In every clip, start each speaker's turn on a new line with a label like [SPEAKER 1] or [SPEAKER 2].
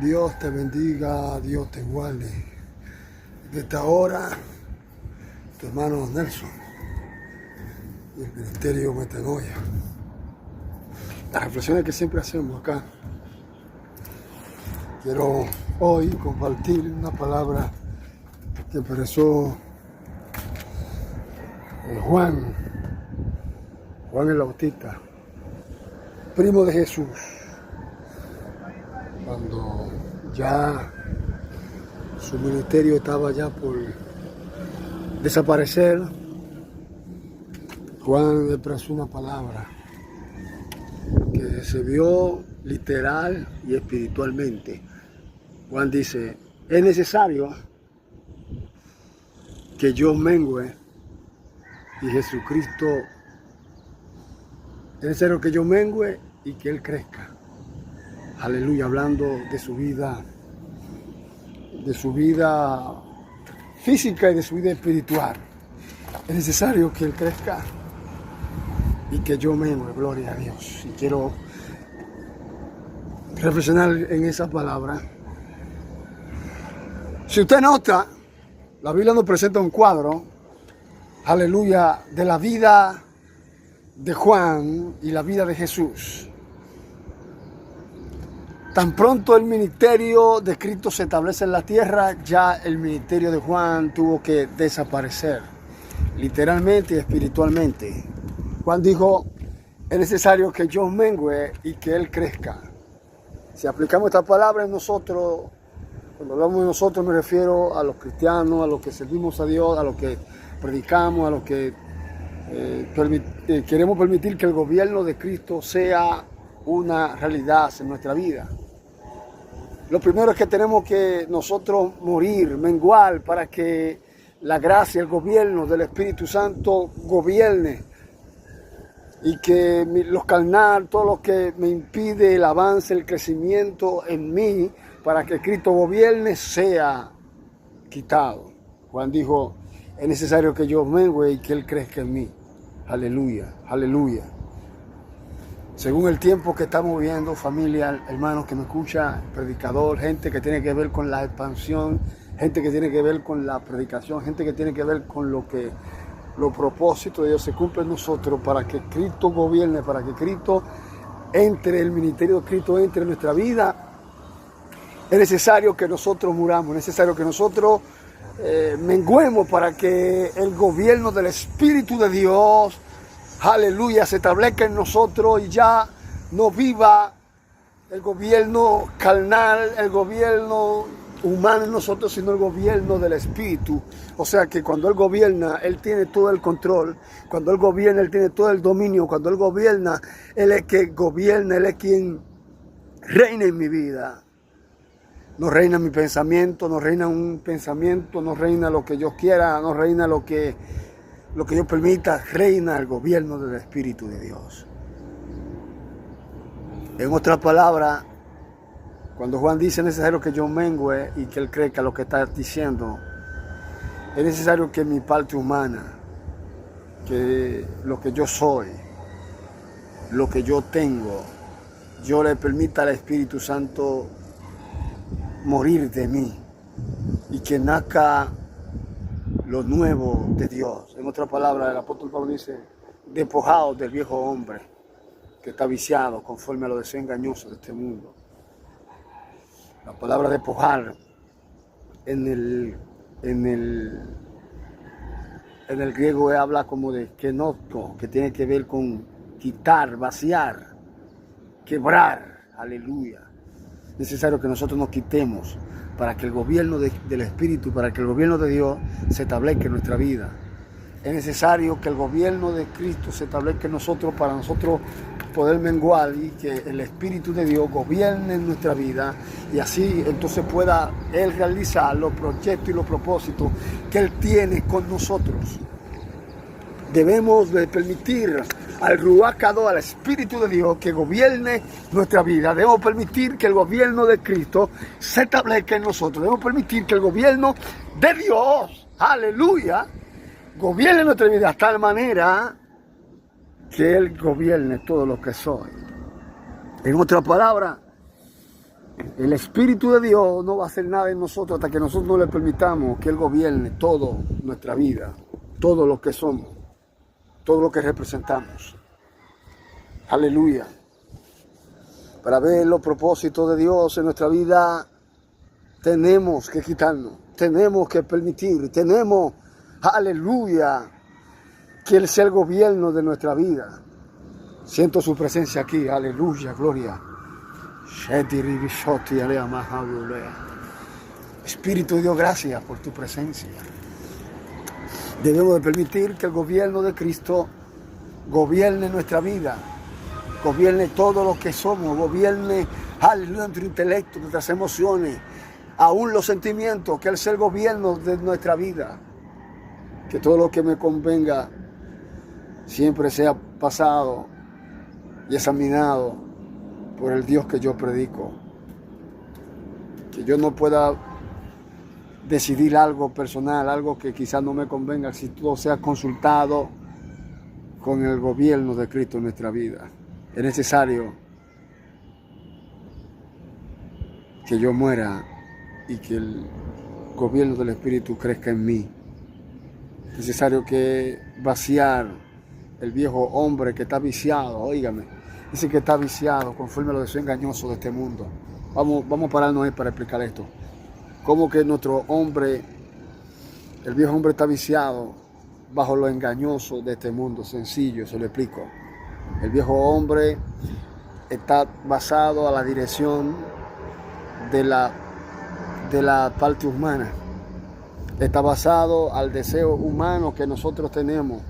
[SPEAKER 1] Dios te bendiga, Dios te guarde. De esta hora, tu hermano Nelson y el ministerio Metanoia. Las reflexiones que siempre hacemos acá. Quiero hoy compartir una palabra que expresó Juan el Bautista, primo de Jesús, cuando ya su ministerio estaba ya por desaparecer. Juan expresó una palabra que se vio literal y espiritualmente. Juan dice: es necesario que yo mengüe y Jesucristo, es necesario que yo mengüe y que Él crezca. Aleluya, hablando de su vida física y de su vida espiritual. Es necesario que Él crezca y que yo mengue, gloria a Dios. Y quiero reflexionar en esa palabra. Si usted nota, la Biblia nos presenta un cuadro, aleluya, de la vida de Juan y la vida de Jesús. Tan pronto el ministerio de Cristo se establece en la tierra, ya el ministerio de Juan tuvo que desaparecer, literalmente y espiritualmente. Juan dijo: es necesario que yo mengüe y que Él crezca. Si aplicamos esta palabra en nosotros, cuando hablamos de nosotros me refiero a los cristianos, a los que servimos a Dios, a los que predicamos, a los que queremos permitir que el gobierno de Cristo sea una realidad en nuestra vida. Lo primero es que tenemos que nosotros morir, menguar, para que la gracia, el gobierno del Espíritu Santo gobierne, y que los carnal, todo lo que me impide el avance, el crecimiento en mí, para que Cristo gobierne, sea quitado. Juan dijo: es necesario que yo mengue y que Él crezca en mí. Aleluya, aleluya. Según el tiempo que estamos viviendo, familia, hermanos que me escucha, predicador, gente que tiene que ver con la expansión, gente que tiene que ver con la predicación, gente que tiene que ver con los propósitos de Dios se cumplen en nosotros, para que Cristo gobierne, para que Cristo entre, el ministerio de Cristo entre en nuestra vida. Es necesario que nosotros muramos, es necesario que nosotros menguemos para que el gobierno del Espíritu de Dios, aleluya, se establezca en nosotros y ya no viva el gobierno carnal, el gobierno humano en nosotros, sino el gobierno del Espíritu. O sea que cuando Él gobierna, Él tiene todo el control. Cuando Él gobierna, Él tiene todo el dominio. Cuando Él gobierna, Él es que gobierna, Él es quien reina en mi vida. No reina mi pensamiento, no reina un pensamiento, no reina lo que yo quiera, no reina lo que yo permita, reina el gobierno del Espíritu de Dios. En otras palabras, cuando Juan dice: es necesario que yo mengüe y que Él crezca, lo que está diciendo, es necesario que mi parte humana, que lo que yo soy, lo que yo tengo, yo le permita al Espíritu Santo morir de mí y que nazca lo nuevo de Dios. En otras palabras, el apóstol Pablo dice: despojados del viejo hombre que está viciado conforme a los deseos engañosos de este mundo. La palabra despojar en el griego habla como de kenoto, que tiene que ver con quitar, vaciar, quebrar. Aleluya. Es necesario que nosotros nos quitemos para que el gobierno del Espíritu, para que el gobierno de Dios se establezca en nuestra vida. Es necesario que el gobierno de Cristo se establezca en nosotros, para nosotros poder menguar y que el Espíritu de Dios gobierne en nuestra vida, y así entonces pueda Él realizar los proyectos y los propósitos que Él tiene con nosotros. Debemos de permitir al Ruach Kadosh, al Espíritu de Dios, que gobierne nuestra vida. Debemos permitir que el gobierno de Cristo se establezca en nosotros. Debemos permitir que el gobierno de Dios, aleluya, gobierne nuestra vida de tal manera que Él gobierne todo lo que soy. En otras palabras, El Espíritu de Dios no va a hacer nada en nosotros hasta que nosotros no le permitamos que Él gobierne toda nuestra vida, todo lo que somos, todo lo que representamos. Aleluya. Para ver los propósitos de Dios en nuestra vida, tenemos que quitarnos, tenemos que permitir, tenemos, aleluya, que Él sea el gobierno de nuestra vida. Siento su presencia aquí, aleluya, gloria. Espíritu de Dios, gracias por tu presencia. Debemos de permitir que el gobierno de Cristo gobierne nuestra vida, gobierne todo lo que somos, gobierne, aleluya, nuestro intelecto, nuestras emociones, aún los sentimientos, que Él sea el gobierno de nuestra vida. Que todo lo que me convenga siempre sea pasado y examinado por el Dios que yo predico. Que yo no pueda decidir algo personal, algo que quizás no me convenga, si todo sea consultado con el gobierno de Cristo en nuestra vida. Es necesario que yo muera y que el gobierno del Espíritu crezca en mí. Es necesario que vaciar el viejo hombre que está viciado, óigame, dice que está viciado conforme a los deseos engañosos de este mundo. Vamos a pararnos ahí para explicar esto. Cómo que nuestro hombre, el viejo hombre está viciado bajo lo engañoso de este mundo. Sencillo, se lo explico. El viejo hombre está basado a la dirección de la parte humana. Está basado al deseo humano que nosotros tenemos.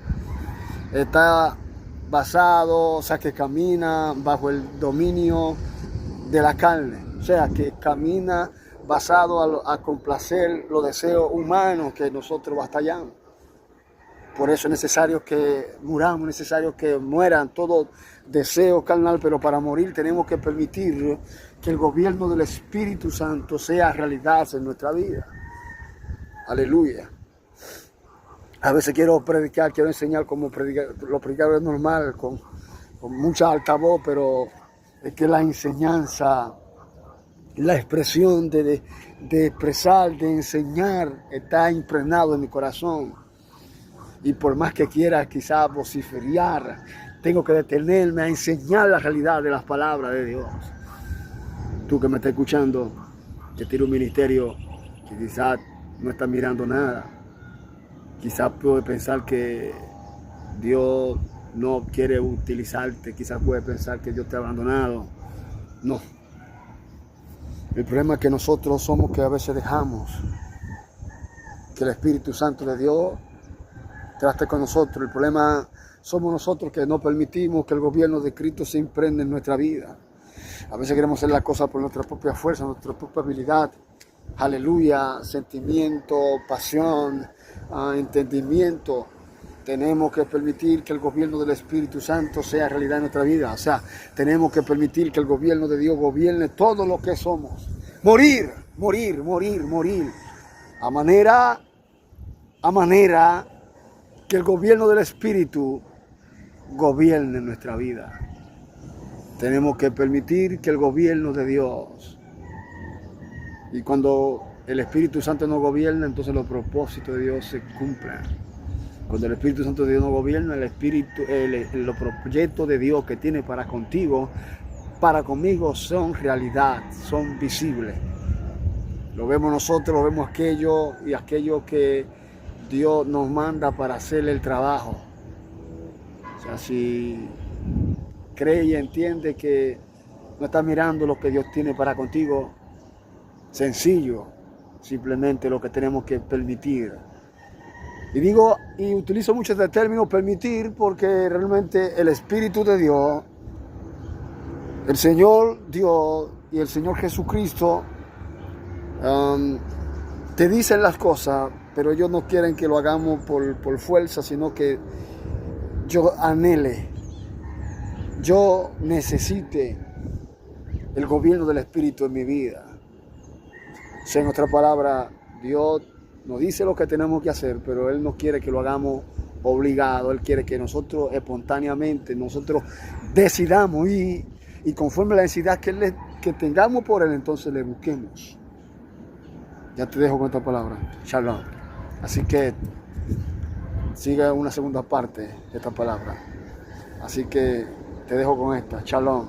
[SPEAKER 1] Está basado, o sea, que camina bajo el dominio de la carne. O sea, que camina basado a complacer los deseos humanos que nosotros batallamos. Por eso es necesario que muramos, es necesario que mueran todo deseo carnal, pero para morir tenemos que permitir que el gobierno del Espíritu Santo sea realidad en nuestra vida. Aleluya. A veces quiero predicar, quiero enseñar como predicar, lo predicadores es normal, con mucha altavoz, pero es que la enseñanza, la expresión de expresar, de enseñar, está impregnado en mi corazón. Y por más que quiera quizás vociferar, tengo que detenerme a enseñar la realidad de las palabras de Dios. Tú que me estás escuchando, que tiene un ministerio que quizás no está mirando nada. Quizás puede pensar que Dios no quiere utilizarte, quizás puede pensar que Dios te ha abandonado. No. El problema es que nosotros somos que a veces dejamos que el Espíritu Santo de Dios trate con nosotros. El problema somos nosotros que no permitimos que el gobierno de Cristo se impregne en nuestra vida. A veces queremos hacer las cosas por nuestra propia fuerza, nuestra propia habilidad. Aleluya, sentimiento, pasión, entendimiento. Tenemos que permitir que el gobierno del Espíritu Santo sea realidad en nuestra vida. O sea, tenemos que permitir que el gobierno de Dios gobierne todo lo que somos. Morir, morir, morir, morir. A manera que el gobierno del Espíritu gobierne nuestra vida. Tenemos que permitir que el gobierno de Dios, y cuando el Espíritu Santo no gobierna, entonces los propósitos de Dios se cumplen. Cuando el Espíritu Santo de Dios no gobierna, los proyectos de Dios que tiene para contigo, para conmigo, son realidad, son visibles. Lo vemos nosotros, lo vemos aquello que Dios nos manda para hacer el trabajo. O sea, si cree y entiende que no está mirando lo que Dios tiene para contigo, sencillo, simplemente lo que tenemos que permitir. Y utilizo mucho este término permitir porque realmente el Espíritu de Dios, el Señor Dios y el Señor Jesucristo te dicen las cosas, pero ellos no quieren que lo hagamos por fuerza, sino que yo anhele, yo necesite el gobierno del Espíritu en mi vida. O sea, en otra palabra, Dios nos dice lo que tenemos que hacer, pero Él no quiere que lo hagamos obligado. Él quiere que nosotros espontáneamente, nosotros decidamos y conforme a la necesidad que que tengamos por Él, entonces le busquemos. Ya te dejo con esta palabra. Shalom. Así que sigue una segunda parte de esta palabra. Así que te dejo con esta. Shalom.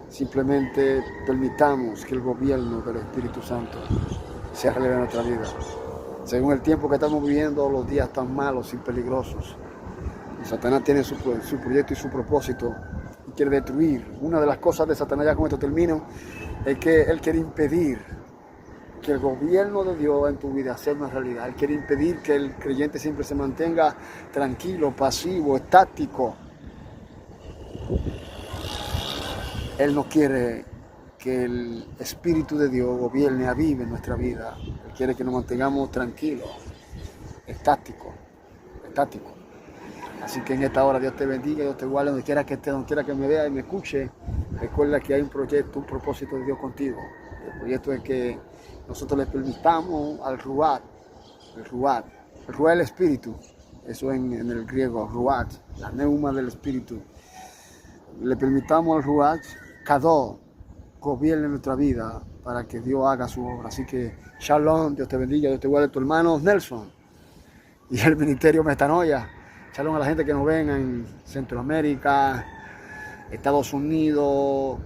[SPEAKER 1] Simplemente permitamos que el gobierno del Espíritu Santo se arregle en nuestra vida. Según el tiempo que estamos viviendo, los días tan malos y peligrosos. Y Satanás tiene su proyecto y su propósito y quiere destruir. Una de las cosas de Satanás, ya con esto termino, es que él quiere impedir que el gobierno de Dios en tu vida sea una realidad. Él quiere impedir que el creyente siempre se mantenga tranquilo, pasivo, estático. Él no quiere que el Espíritu de Dios gobierne, avive en nuestra vida. Él quiere que nos mantengamos tranquilos, estáticos. Así que en esta hora Dios te bendiga, Dios te guarde, donde quiera que esté, donde quiera que me vea y me escuche. Recuerda que hay un proyecto, un propósito de Dios contigo. El proyecto es que nosotros le permitamos al Ruach, el Ruach es el Espíritu, eso en el griego, Ruach, la neuma del Espíritu. Le permitamos al Ruach, Kadó, gobierne nuestra vida para que Dios haga su obra. Así que Shalom, Dios te bendiga, Dios te guarde, tu hermano Nelson y el ministerio Metanoia. Shalom a la gente que nos ven en Centroamérica, Estados Unidos,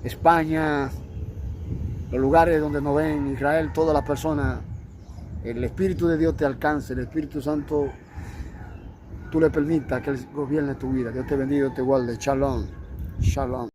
[SPEAKER 1] España, los lugares donde nos ven, Israel, todas las personas. El Espíritu de Dios te alcance, el Espíritu Santo, tú le permitas que Él gobierne tu vida. Dios te bendiga, Dios te guarde. Shalom, Shalom.